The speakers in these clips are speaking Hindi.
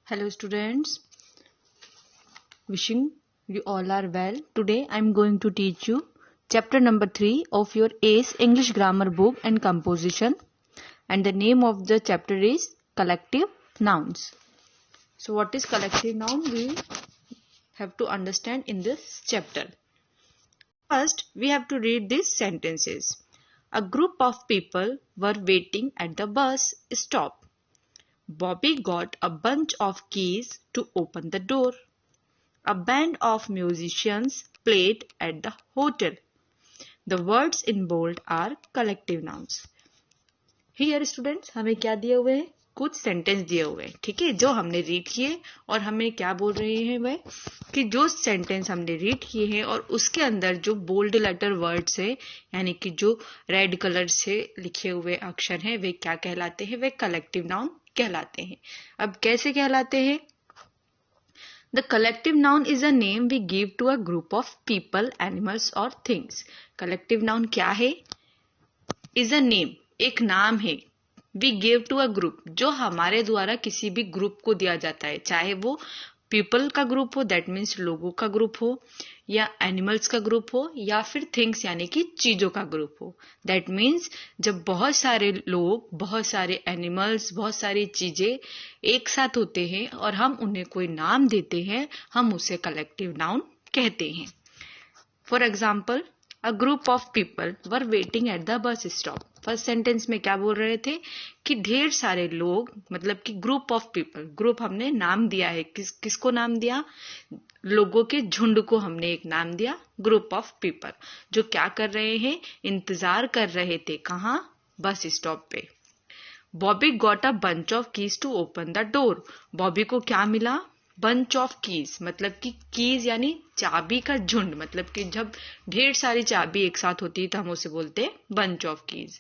Hello students, wishing you all are well. Today I am going to teach you chapter number 3 of your ACE English Grammar book and composition, and the name of the chapter is collective nouns. So what is collective noun? We have to understand in this chapter. First we have to read these sentences. A group of people were waiting at the bus stop. Bobby got a bunch of keys to open the door. A band of musicians played at the hotel. The words in bold are collective nouns. Here students, हमें क्या दिए हुए हैं? कुछ सेंटेंस दिए हुए हैं, ठीक है, जो हमने रीड किए और हमें क्या बोल रहे हैं वह कि जो सेंटेंस हमने रीड किए हैं और उसके अंदर जो बोल्ड लेटर वर्ड्स है, यानी कि जो रेड कलर से लिखे हुए अक्षर हैं, वे क्या कहलाते हैं? वे कलेक्टिव नाउन कहलाते हैं. अब कैसे कहलाते हैं? The collective noun is a name we give to a group of people, animals or things. Collective noun क्या है? Is a name, एक नाम है. We give to a group, जो हमारे द्वारा किसी भी ग्रुप को दिया जाता है, चाहे वो पीपल का ग्रुप हो, दैट मीन्स लोगों का ग्रुप हो, या एनिमल्स का ग्रुप हो, या फिर थिंग्स यानी कि चीजों का ग्रुप हो. दैट मीन्स जब बहुत सारे लोग, बहुत सारे एनिमल्स, बहुत सारी चीजें एक साथ होते हैं और हम उन्हें कोई नाम देते हैं, हम उसे कलेक्टिव नाउन कहते हैं. For example, a group of people were waiting at the bus stop. First sentence में क्या बोल रहे थे कि ढेर सारे लोग, मतलब कि ग्रुप ऑफ पीपल. ग्रुप हमने नाम दिया है, किसको नाम दिया? लोगों के झुंड को हमने एक नाम दिया, ग्रुप ऑफ पीपल, जो क्या कर रहे हैं? इंतजार कर रहे थे. कहाँ? बस स्टॉप पे. Bobby got a bunch of keys to open the door. Bobby को क्या मिला? बंच ऑफ कीज, मतलब कि कीज यानी चाबी का झुंड, मतलब कि जब ढेर सारी चाबी एक साथ होती है तो हम उसे बोलते हैं bunch of keys.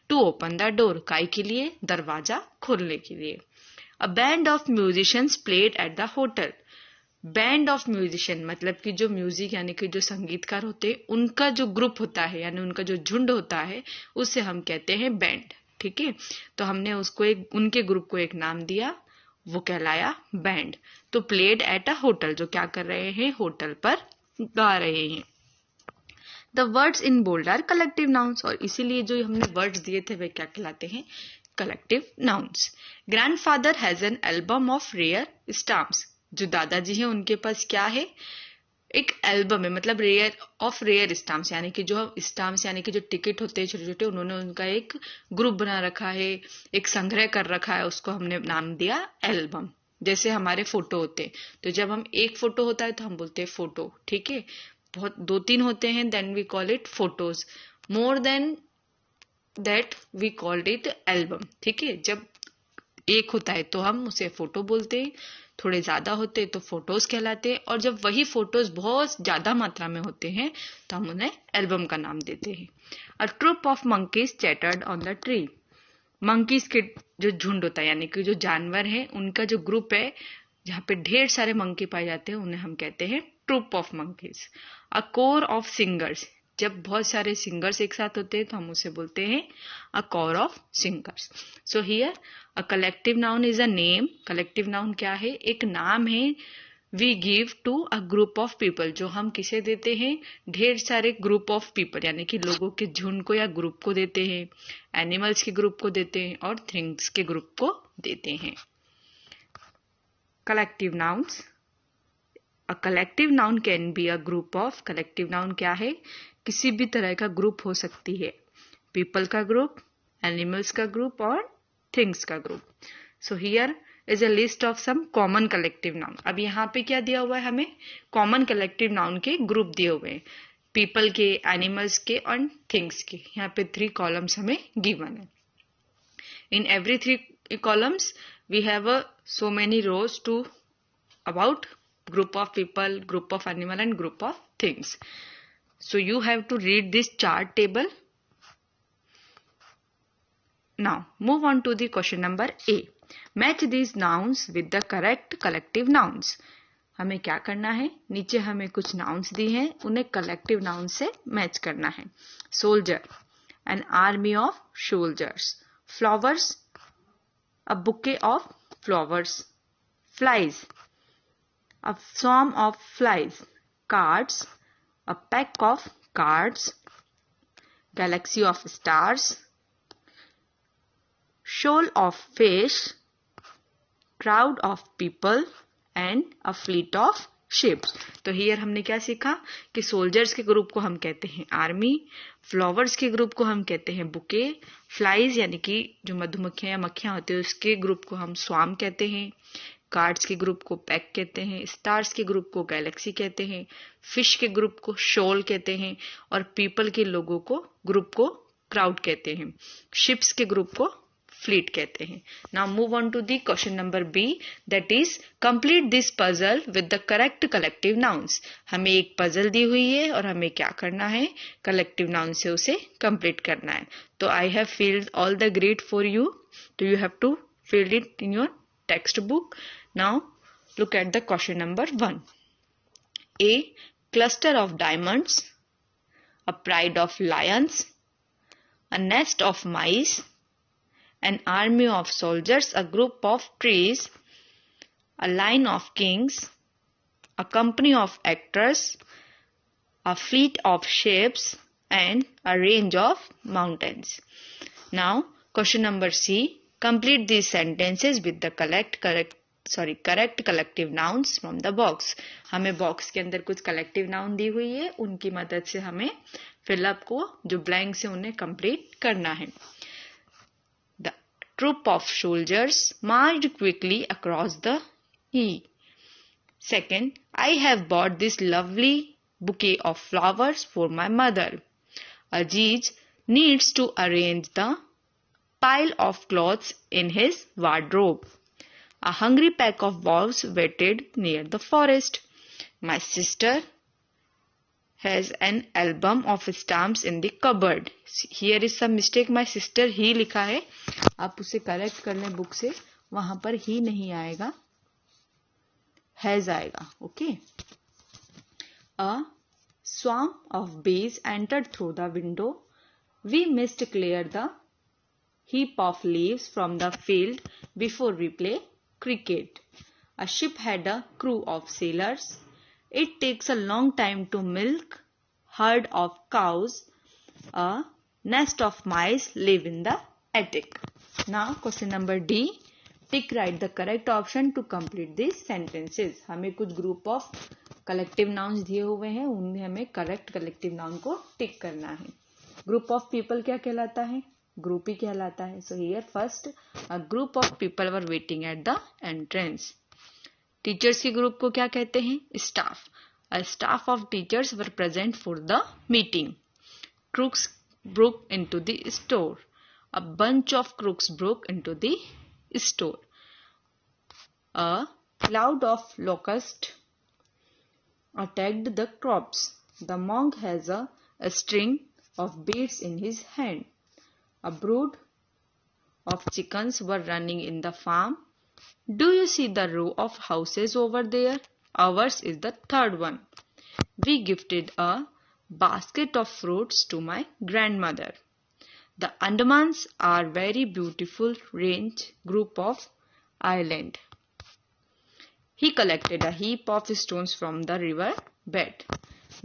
To open the door, काय के लिए? दरवाजा खोलने के लिए. A band of musicians played at the hotel. Band of musician मतलब कि जो म्यूजिक यानी कि जो संगीतकार होते हैं, उनका जो ग्रुप होता है, यानी उनका जो झुंड होता है, उसे हम कहते हैं बैंड. ठीक है, तो हमने उसको उनके ग्रुप को एक नाम दिया, वो कहलाया बैंड. तो प्लेड एट अ होटल, जो क्या कर रहे हैं? होटल पर गा रहे हैं. The words in bold are collective nouns, और इसीलिए जो हमने वर्ड्स दिए थे वे क्या कहलाते हैं? Collective nouns. Grandfather has an album of rare stamps. जो दादाजी हैं उनके पास क्या है? एक एल्बम है, मतलब रेयर स्टाम्प्स, यानी कि जो स्टाम्प्स यानी कि जो टिकट होते हैं छोटे छोटे, उन्होंने उनका एक ग्रुप बना रखा है, एक संग्रह कर रखा है, उसको हमने नाम दिया एल्बम. जैसे हमारे फोटो होते हैं, तो जब हम एक फोटो होता है तो हम बोलते हैं फोटो. ठीक है, बहुत 2-3 होते हैं, then we call it photos. More than that we called it album. ठीक है, जब एक होता है तो हम उसे फोटो बोलते हैं, थोड़े ज्यादा होते हैं तो फोटोज कहलाते हैं, और जब वही फोटोज बहुत ज्यादा मात्रा में होते हैं तो हम उन्हें एल्बम का नाम देते हैं. A troop of monkeys chattered on the tree. Monkeys के जो झुंड होता है, यानी कि जो जानवर हैं, उनका जो ग्रुप है, जहाँ पे ढेर सारे मंकी पाए जाते हैं, उन्हें हम कहते हैं troop of monkeys. A choir of singers. जब बहुत सारे सिंगर्स एक साथ होते हैं तो हम उसे बोलते हैं a choir of singers. So here a collective noun is a name. Collective noun क्या है? एक नाम है. We give to a group of people, जो हम किसे देते हैं? ढेर सारे ग्रुप ऑफ पीपल, यानी कि लोगों के झुंड को या ग्रुप को देते हैं, एनिमल्स के ग्रुप को देते हैं, और थिंग्स के ग्रुप को देते हैं. Collective nouns. A collective noun can be a group of. Collective noun क्या है? किसी भी तरह का ग्रुप हो सकती है. पीपल का ग्रुप, एनिमल्स का ग्रुप और थिंग्स का group. So here is a list of some common collective noun. अब यहाँ पे क्या दिया हुआ है? हमें कॉमन कलेक्टिव नाउन के ग्रुप दिए हुए हैं, पीपल के, एनिमल्स के और थिंग्स के. यहाँ पे 3 कॉलम्स हमें गिवन है. In every 3 columns we have so many rows to about group of people, group of animal and group of things. So you have to read this chart table. Now move on to the question number A. Match these nouns with the correct collective nouns. हमें क्या करना है? नीचे हमें कुछ nouns दी हैं, उन्हें collective nouns से मैच करना है. Soldier, an army of soldiers. Flowers, a bouquet of flowers. flies, a swarm of flies. Cards, a pack of cards. Galaxy of stars, shoal of fish, crowd of people and a fleet of ships. तो हियर हमने क्या सीखा कि सोल्जर्स के ग्रुप को हम कहते हैं आर्मी, फ्लावर्स के ग्रुप को हम कहते हैं बुके, फ्लाइज यानी कि जो मधुमक्खियां या मक्खियां होती है उसके ग्रुप को हम स्वार्म कहते हैं, कार्ड्स के ग्रुप को पैक कहते हैं, स्टार्स के ग्रुप को गैलेक्सी कहते हैं, फिश के ग्रुप को शोल कहते हैं और पीपल के लोगों को ग्रुप को क्राउड कहते हैं, शिप्स के ग्रुप को फ्लीट कहते हैं. Now move on to the question number B, that is complete this puzzle with the correct collective nouns. हमें एक पजल दी हुई है और हमें क्या करना है, कलेक्टिव नाउन से उसे कंप्लीट करना है. तो I have filled all the grade for you, तो you have to fill it in your textbook. Now look at the question number 1. A cluster of diamonds, a pride of lions, a nest of mice, an army of soldiers, a group of trees, a line of kings, a company of actors, a fleet of ships, and a range of mountains. Now question number C. Complete these sentences with the correct collective nouns from the box. हमें बॉक्स के अंदर कुछ कलेक्टिव नाउन दी हुई है, उनकी मदद से हमें फिलअप को जो ब्लैंक से उन्हें कंप्लीट करना है. The troop of soldiers marched quickly across the sea. Second, I have bought this lovely bouquet of flowers for my mother. Aziz needs to arrange the pile of clothes in his wardrobe. A hungry pack of wolves waited near the forest. My sister has an album of stamps in the cupboard. Here is some mistake. My sister ही लिखा है, आप उसे करेक्ट कर लें बुक से, वहां पर ही नहीं आएगा, has आएगा. Okay. A swarm of bees entered through the window. We must clear the heap of leaves from the field before we play cricket. A ship had a crew of sailors. It takes a long time to milk herd of cows. A nest of mice live in the attic. Now question number D. Tick write the correct option to complete these sentences. हमें कुछ group of collective nouns दिए हुए हैं, उनमें हमें correct collective noun को टिक करना है. Group of people क्या कहलाता है, ग्रुप ही कहलाता है. So here first a group of people were waiting at the entrance. Teachers के ग्रुप को क्या कहते हैं, staff. A staff of teachers were present for the meeting. Crooks broke into the store. A bunch of crooks broke into the store. A cloud of locust attacked the crops. The monk has a string of beads in his hand. A brood of chickens were running in the farm. Do you see the row of houses over there? Ours is the third one. We gifted a basket of fruits to my grandmother. The Andamans are very beautiful range group of island. He collected a heap of stones from the river bed.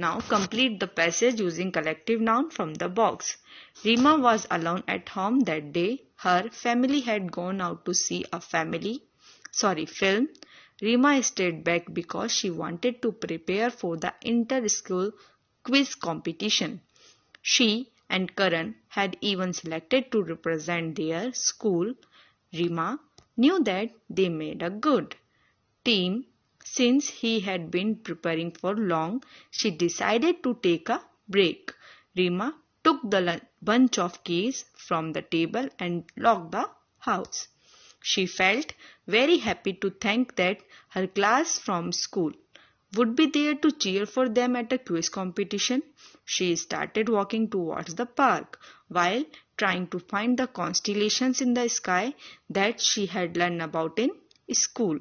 Now complete the passage using collective noun from the box. Rima was alone at home that day. Her family had gone out to see a film. Rima stayed back because she wanted to prepare for the inter-school quiz competition. She and Karan had even selected to represent their school. Rima knew that they made a good team. Since he had been preparing for long, she decided to take a break. Rima took the bunch of keys from the table and locked the house. She felt very happy to think that her class from school would be there to cheer for them at a quiz competition. She started walking towards the park while trying to find the constellations in the sky that she had learned about in school.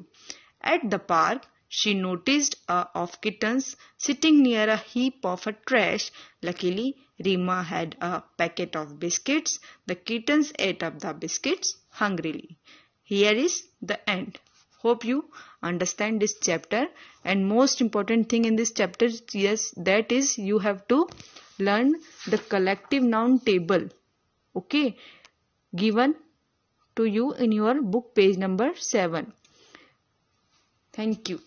At the park, she noticed of kittens sitting near a heap of trash. Luckily, Rima had a packet of biscuits. The kittens ate up the biscuits hungrily. Here is the end. Hope you understand this chapter, and most important thing in this chapter, yes, that is you have to learn the collective noun table, okay, given to you in your book page number 7. Thank you.